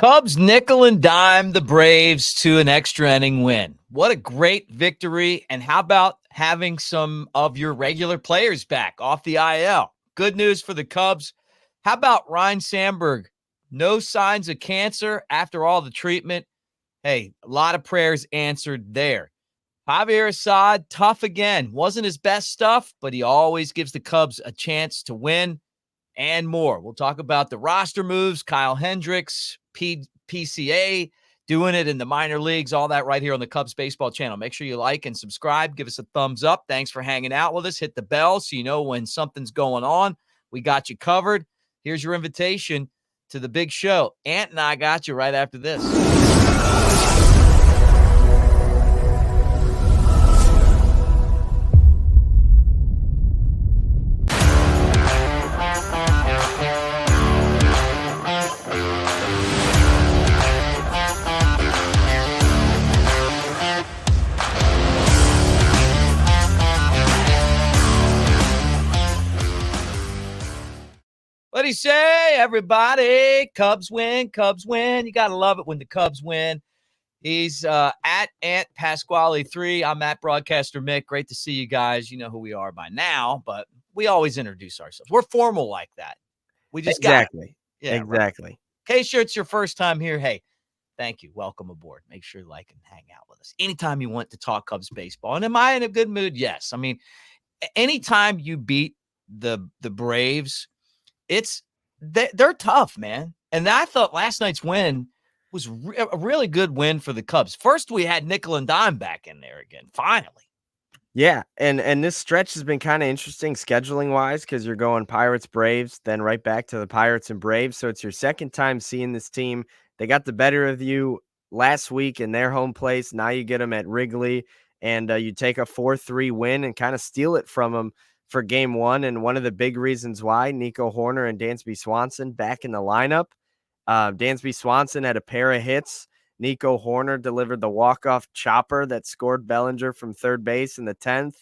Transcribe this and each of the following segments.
Cubs nickel and dime the Braves to an extra inning win. What a great victory. And how about having some of your regular players back off the IL? Good news for the Cubs. How about Ryne Sandberg? No signs of cancer after all the treatment. Hey, a lot of prayers answered there. Javier Assad, tough again. Wasn't his best stuff, but he always gives the Cubs a chance to win. And more. We'll talk about the roster moves, Kyle Hendricks, PCA, doing it in the minor leagues, all that right here on the Cubs Baseball channel. Make sure you like and subscribe. Give us a thumbs up. Thanks for hanging out with us. Hit the bell so you know when something's going on. We got you covered. Here's your invitation to the big show. Ant and I got you right after this. What do you say, everybody? Cubs win, Cubs win. You got to love it when the Cubs win. He's at Ant Pasquale 3. I'm at Broadcaster Mick. Great to see you guys. You know who we are by now, but we always introduce ourselves. We're formal like that. We just exactly. Yeah, exactly. Right. In case it's your first time here, hey, thank you. Welcome aboard. Make sure you like and hang out with us. Anytime you want to talk Cubs baseball. And am I in a good mood? Yes. I mean, anytime you beat the Braves, they're tough, man. And I thought last night's win was a really good win for the Cubs. First, we had nickel and dime back in there again, finally. Yeah, and this stretch has been kind of interesting scheduling-wise because you're going Pirates, Braves, then right back to the Pirates and Braves. So it's your second time seeing this team. They got the better of you last week in their home place. Now you get them at Wrigley, and you take a 4-3 win and kind of steal it from them for game one. And one of the big reasons why, Nico Hoerner and Dansby Swanson back in the lineup. Dansby Swanson had a pair of hits. Nico Hoerner delivered the walk-off chopper that scored Bellinger from third base in the 10th.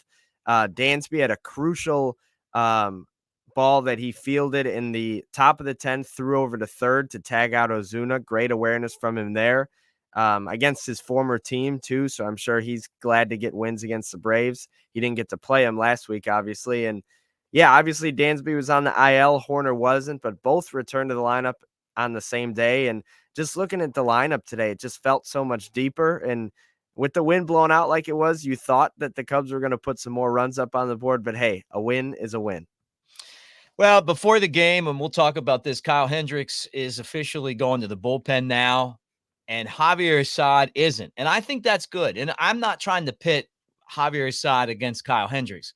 Dansby had a crucial ball that he fielded in the top of the 10th, threw over to third to tag out Ozuna. Great awareness from him there against his former team, too, so I'm sure he's glad to get wins against the Braves. He didn't get to play him last week, obviously, and yeah, obviously Dansby was on the IL, Hoerner wasn't, but both returned to the lineup on the same day, and just looking at the lineup today, it just felt so much deeper. And with the wind blowing out like it was, you thought that the Cubs were going to put some more runs up on the board. But hey, a win is a win. Well, before the game, and we'll talk about this, Kyle Hendricks is officially going to the bullpen now, and Javier Assad isn't. And I think that's good. And I'm not trying to pit Javier Assad against Kyle Hendricks.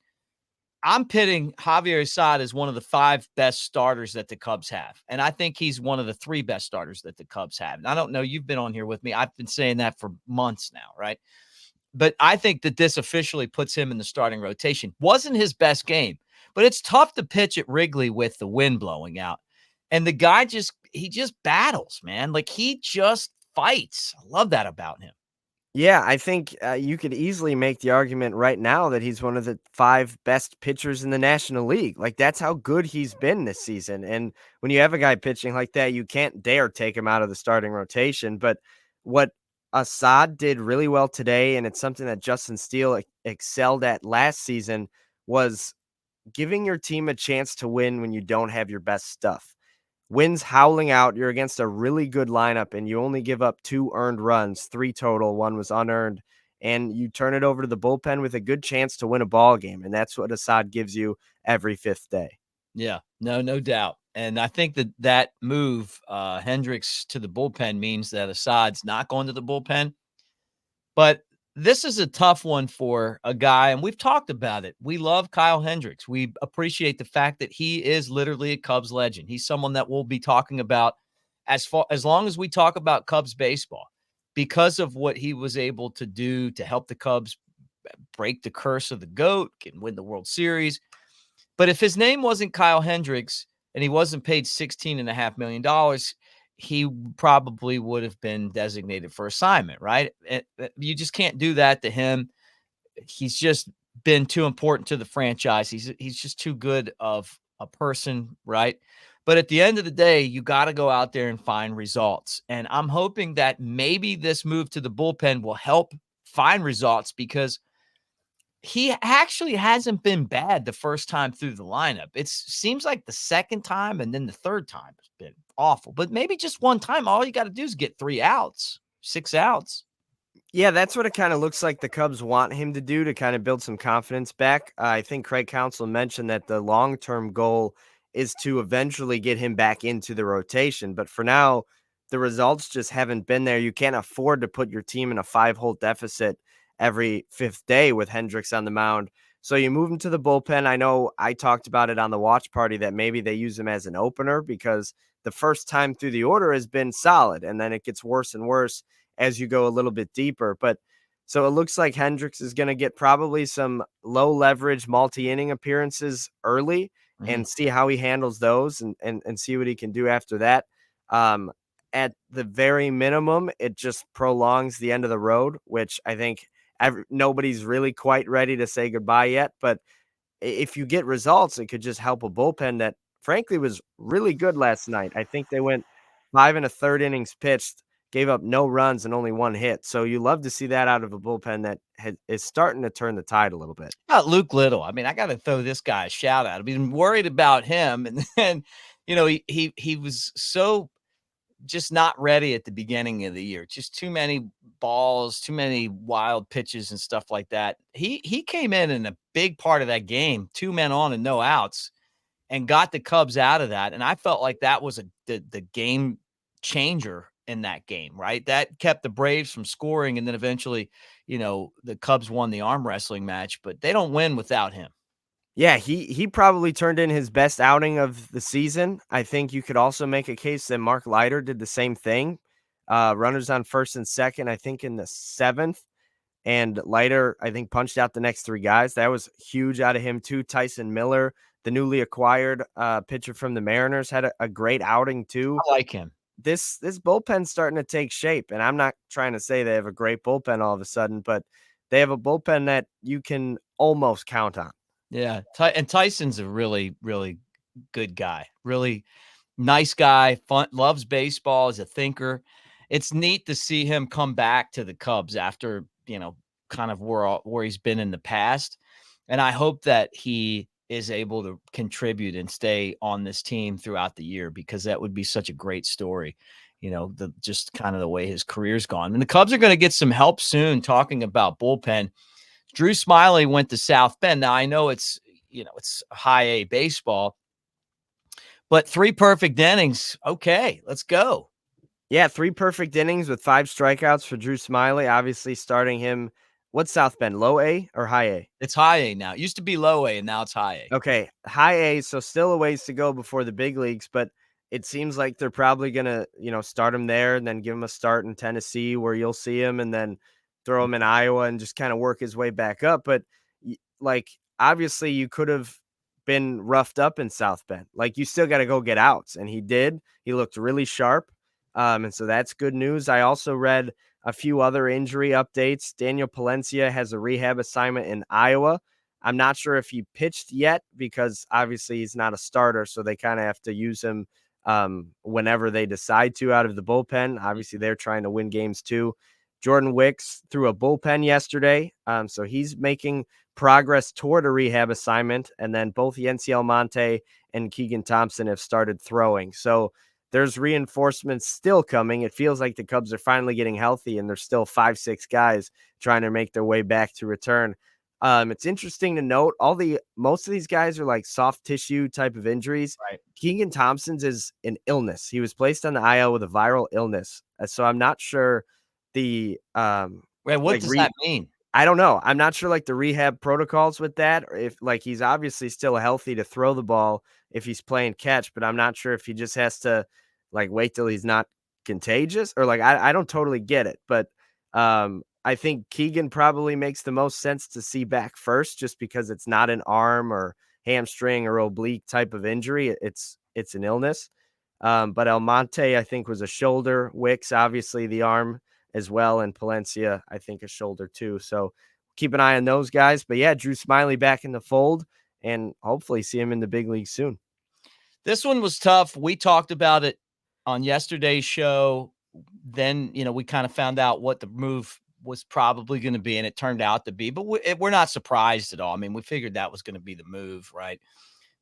I'm pitting Javier Assad as one of the 5 best starters that the Cubs have. And I think he's one of the 3 best starters that the Cubs have. And I don't know, you've been on here with me. I've been saying that for months now, right? But I think that this officially puts him in the starting rotation. Wasn't his best game, but it's tough to pitch at Wrigley with the wind blowing out. And the guy just battles, man. Like he just fights. I love that about him. Yeah, I think you could easily make the argument right now that he's one of the 5 best pitchers in the National League. Like, that's how good he's been this season. And when you have a guy pitching like that, you can't dare take him out of the starting rotation. But what Assad did really well today, and it's something that Justin Steele excelled at last season, was giving your team a chance to win when you don't have your best stuff. Winds howling out, you're against a really good lineup, and you only give up 2 earned runs, 3 total, 1 was unearned, and you turn it over to the bullpen with a good chance to win a ball game, and that's what Assad gives you every 5th day. Yeah, no doubt. And I think that move, Hendricks to the bullpen, means that Assad's not going to the bullpen. But this is a tough one for a guy, and we've talked about it. We love Kyle Hendricks. We appreciate the fact that he is literally a Cubs legend. He's someone that we'll be talking about as long as we talk about Cubs baseball, because of what he was able to do to help the Cubs break the curse of the GOAT, can win the World Series. But if his name wasn't Kyle Hendricks and he wasn't paid $16.5 million, he probably would have been designated for assignment, right? You just can't do that to him. He's just been too important to the franchise. He's just too good of a person, right? But at the end of the day, you got to go out there and find results. And I'm hoping that maybe this move to the bullpen will help find results, because he actually hasn't been bad the first time through the lineup. It seems like the second time and then the third time has been awful. But maybe just one time, all you got to do is get 3 outs, 6 outs. Yeah, that's what it kind of looks like the Cubs want him to do to kind of build some confidence back. I think Craig Counsell mentioned that the long-term goal is to eventually get him back into the rotation. But for now, the results just haven't been there. You can't afford to put your team in a 5-hole deficit every 5th day with Hendricks on the mound. So you move him to the bullpen. I know I talked about it on the watch party that maybe they use him as an opener because the first time through the order has been solid, and then it gets worse and worse as you go a little bit deeper. But so it looks like Hendricks is going to get probably some low leverage multi-inning appearances early and see how he handles those and see what he can do after that. Um, at the very minimum, it just prolongs the end of the road, which I think nobody's really quite ready to say goodbye yet. But if you get results, it could just help a bullpen that frankly was really good last night. I think they went 5 1/3 innings pitched, gave up no runs and only 1 hit. So you love to see that out of a bullpen that is starting to turn the tide a little bit. About Luke Little. I mean, I got to throw this guy a shout out. I've been worried about him, and then he was so just not ready at the beginning of the year. Just too many balls, too many wild pitches and stuff like that. He came in a big part of that game, 2 men on and no outs, and got the Cubs out of that. And I felt like that was the game changer in that game, right? That kept the Braves from scoring, and then eventually, the Cubs won the arm wrestling match, but they don't win without him. Yeah, he probably turned in his best outing of the season. I think you could also make a case that Mark Leiter did the same thing. Runners on first and second, I think in the 7th. And Leiter, I think, punched out the next 3 guys. That was huge out of him, too. Tyson Miller, the newly acquired pitcher from the Mariners, had a great outing, too. I like him. This bullpen's starting to take shape, and I'm not trying to say they have a great bullpen all of a sudden, but they have a bullpen that you can almost count on. Yeah, and Tyson's a really, really good guy. Really nice guy, fun, loves baseball, is a thinker. It's neat to see him come back to the Cubs after, kind of where he's been in the past. And I hope that he is able to contribute and stay on this team throughout the year, because that would be such a great story. Just kind of the way his career's gone. And the Cubs are going to get some help soon. Talking about bullpen, Drew Smyly went to South Bend. Now I know it's high A baseball, but 3 perfect innings. Okay, let's go. Yeah, 3 perfect innings with 5 strikeouts for Drew Smyly. Obviously, starting him. What's South Bend? Low A or high A? It's high A now. It used to be low A, and now it's high A. Okay, high A. So still a ways to go before the big leagues, but it seems like they're probably gonna, start him there and then give him a start in Tennessee where you'll see him, and then throw him in Iowa and just kind of work his way back up. But like, obviously, you could have been roughed up in South Bend. Like, you still got to go get outs, and he did. He looked really sharp. And so that's good news. I also read a few other injury updates. Daniel Palencia has a rehab assignment in Iowa. I'm not sure if he pitched yet because obviously he's not a starter, so they kind of have to use him whenever they decide to out of the bullpen. Obviously, they're trying to win games too. Jordan Wicks threw a bullpen yesterday, so he's making progress toward a rehab assignment. And then both Yency Almonte and Keegan Thompson have started throwing. So there's reinforcements still coming. It feels like the Cubs are finally getting healthy, and there's still 5-6 guys trying to make their way back to return. It's interesting to note most of these guys are like soft tissue type of injuries. Right. Keegan Thompson's is an illness. He was placed on the IL with a viral illness. So I'm not sure Wait, what does that mean? I don't know. I'm not sure like the rehab protocols with that, or if like he's obviously still healthy to throw the ball if he's playing catch, but I'm not sure if he just has to like wait till he's not contagious, or like I don't totally get it. But I think Keegan probably makes the most sense to see back first, just because it's not an arm or hamstring or oblique type of injury. It's an illness. But Almonte, I think, was a shoulder. Wicks, obviously, the arm as well, and Palencia, I think, a shoulder too. So keep an eye on those guys. But yeah, Drew Smyly back in the fold, and hopefully see him in the big league soon. This one was tough. We talked about it on yesterday's show. Then, we kind of found out what the move was probably going to be, and it turned out to be. But we're not surprised at all. I mean, we figured that was going to be the move, right?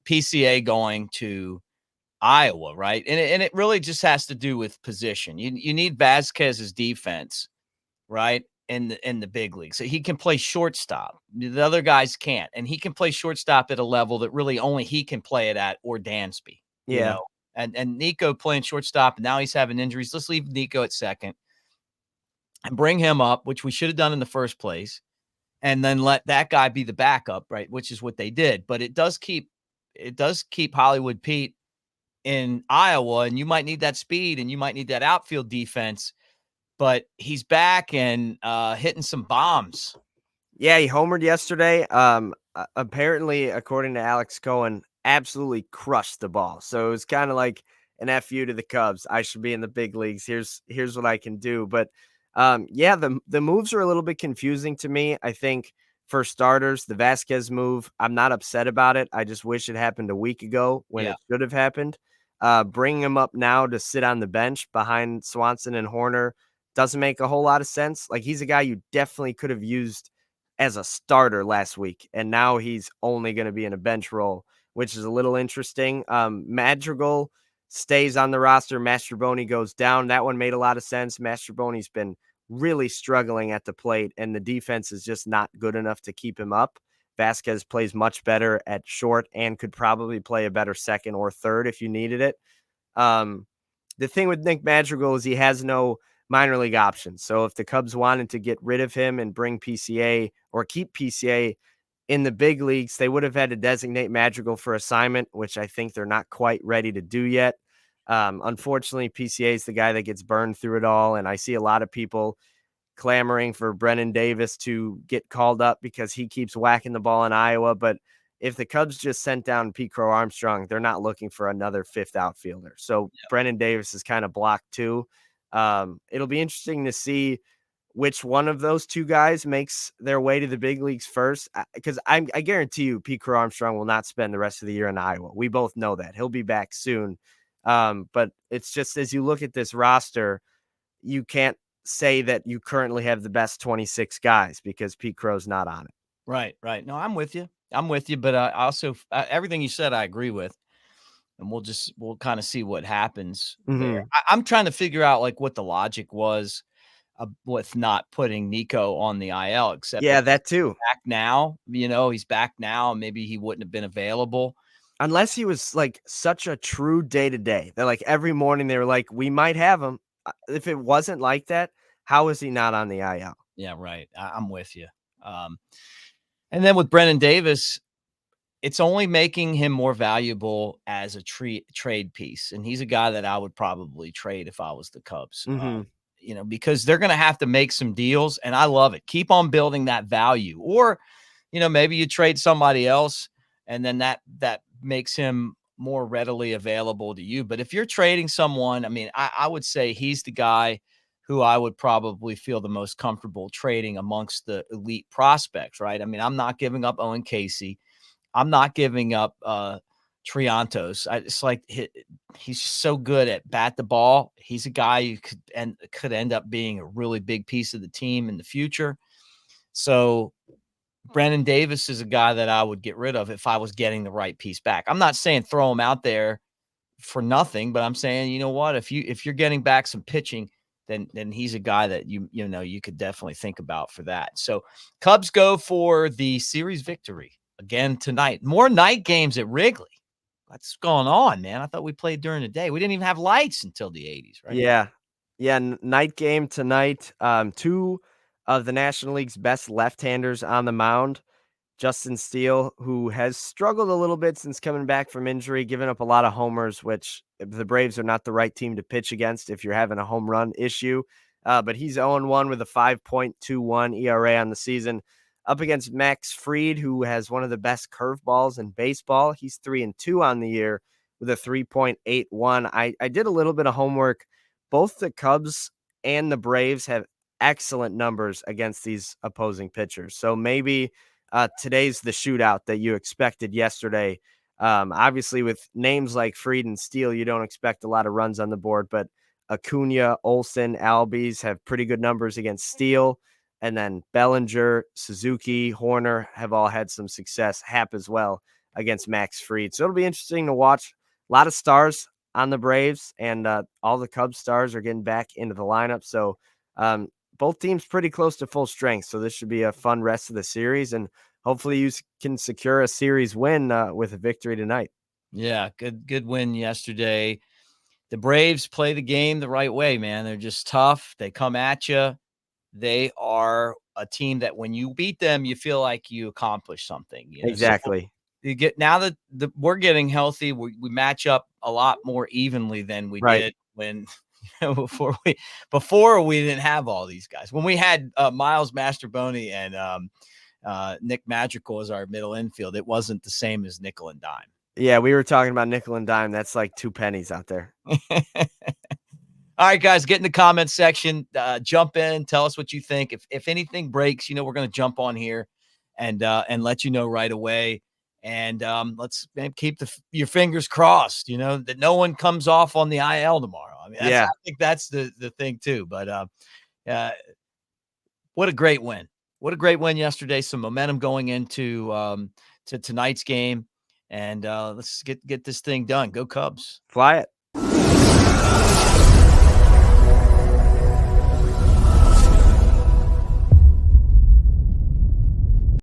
PCA going to Iowa, right? And it really just has to do with position. You need Vasquez's defense, right? In the big league. So he can play shortstop. The other guys can't. And he can play shortstop at a level that really only he can play it at, or Dansby, Yeah. And Nico playing shortstop, and now he's having injuries. Let's leave Nico at second and bring him up, which we should have done in the first place, and then let that guy be the backup, right? Which is what they did. But it does keep Hollywood Pete in Iowa, and you might need that speed and you might need that outfield defense. But he's back and hitting some bombs. Yeah, he homered yesterday. Apparently, according to Alex Cohen, absolutely crushed the ball. So it was kind of like an FU to the Cubs. I should be in the big leagues. Here's what I can do. But yeah, the moves are a little bit confusing to me. I think for starters, the Vasquez move, I'm not upset about it. I just wish it happened a week ago when it should have happened. Bringing him up now to sit on the bench behind Swanson and Horner doesn't make a whole lot of sense. Like, he's a guy you definitely could have used as a starter last week, and now he's only going to be in a bench role, which is a little interesting. Madrigal stays on the roster. Mastroboni goes down. That one made a lot of sense. Mastroboni's been really struggling at the plate, and the defense is just not good enough to keep him up. Vasquez plays much better at short and could probably play a better second or third if you needed it. The thing with Nick Madrigal is he has no minor league options. So if the Cubs wanted to get rid of him and bring PCA or keep PCA in the big leagues, they would have had to designate Madrigal for assignment, which I think they're not quite ready to do yet. Unfortunately, PCA is the guy that gets burned through it all. And I see a lot of people clamoring for Brennan Davis to get called up because he keeps whacking the ball in Iowa. But if the Cubs just sent down Crow-Armstrong, they're not looking for another fifth outfielder. So Brennan Davis is kind of blocked too. It'll be interesting to see which one of those two guys makes their way to the big leagues first, because I guarantee you Crow-Armstrong will not spend the rest of the year in Iowa. We both know that. He'll be back soon. But it's just, as you look at this roster, you can't say that you currently have the best 26 guys because Pete Crow's not on it. Right. No, I'm with you. But I also, everything you said, I agree with. And we'll kind of see what happens there. I'm trying to figure out like what the logic was with not putting Nico on the IL, except that too. Back now, he's back now. Maybe he wouldn't have been available unless he was like such a true day-to-day. They're like every morning they were like, we might have him. If it wasn't like that, how is he not on the IL? Yeah, right. I'm with you. And then with Brennan Davis, it's only making him more valuable as a trade piece. And he's a guy that I would probably trade if I was the Cubs, because they're going to have to make some deals. And I love it. Keep on building that value. Or, maybe you trade somebody else and then that makes him more readily available to you. But if you're trading someone, I mean, I would say he's the guy who I would probably feel the most comfortable trading amongst the elite prospects, right? I mean, I'm not giving up Owen Casey. I'm not giving up Triantos. It's like he's just so good at bat the ball. He's a guy who could end up being a really big piece of the team in the future. So Brennan Davis is a guy that I would get rid of if I was getting the right piece back. I'm not saying throw him out there for nothing, but I'm saying, you know what, if you're getting back some pitching, then he's a guy that you could definitely think about for that. So Cubs go for the series victory again tonight. More night games at Wrigley. What's going on, man? I thought we played during the day. We didn't even have lights until the 80s, right? Yeah. Night game tonight. Two of the National League's best left-handers on the mound. Justin Steele, who has struggled a little bit since coming back from injury, giving up a lot of homers, which the Braves are not the right team to pitch against if you're having a home run issue. But he's 0-1 with a 5.21 ERA on the season. Up against Max Fried, who has one of the best curveballs in baseball. He's 3-2 on the year with a 3.81. I did a little bit of homework. Both the Cubs and the Braves have excellent numbers against these opposing pitchers. So maybe today's the shootout that you expected yesterday. Obviously, with names like Fried and Steele, you don't expect a lot of runs on the board, but Acuna, Olsen, Albies have pretty good numbers against Steele. And then Bellinger, Suzuki, Horner have all had some success. Happ as well against Max Fried. So it'll be interesting to watch. A lot of stars on the Braves, and all the Cubs stars are getting back into the lineup. So both teams pretty close to full strength. So this should be a fun rest of the series, and hopefully you can secure a series win with a victory tonight. Yeah, good win yesterday. The Braves play the game the right way, man. They're just tough. They come at you. They are a team that when you beat them, you feel like you accomplished something. Exactly. So you get now that we're getting healthy, we match up a lot more evenly than we did when before we didn't have all these guys. When we had Miles Masterboni and Nick Madrigal as our middle infield, it wasn't the same as nickel and dime. Yeah, we were talking about nickel and dime. That's like 2 pennies out there. All right, guys, get in the comments section. Jump in, tell us what you think. If anything breaks, we're going to jump on here and let you know right away. And let's keep your fingers crossed, that no one comes off on the IL tomorrow. I mean, I think that's the thing too. But what a great win! What a great win yesterday. Some momentum going into to tonight's game, and let's get this thing done. Go Cubs! Fly it.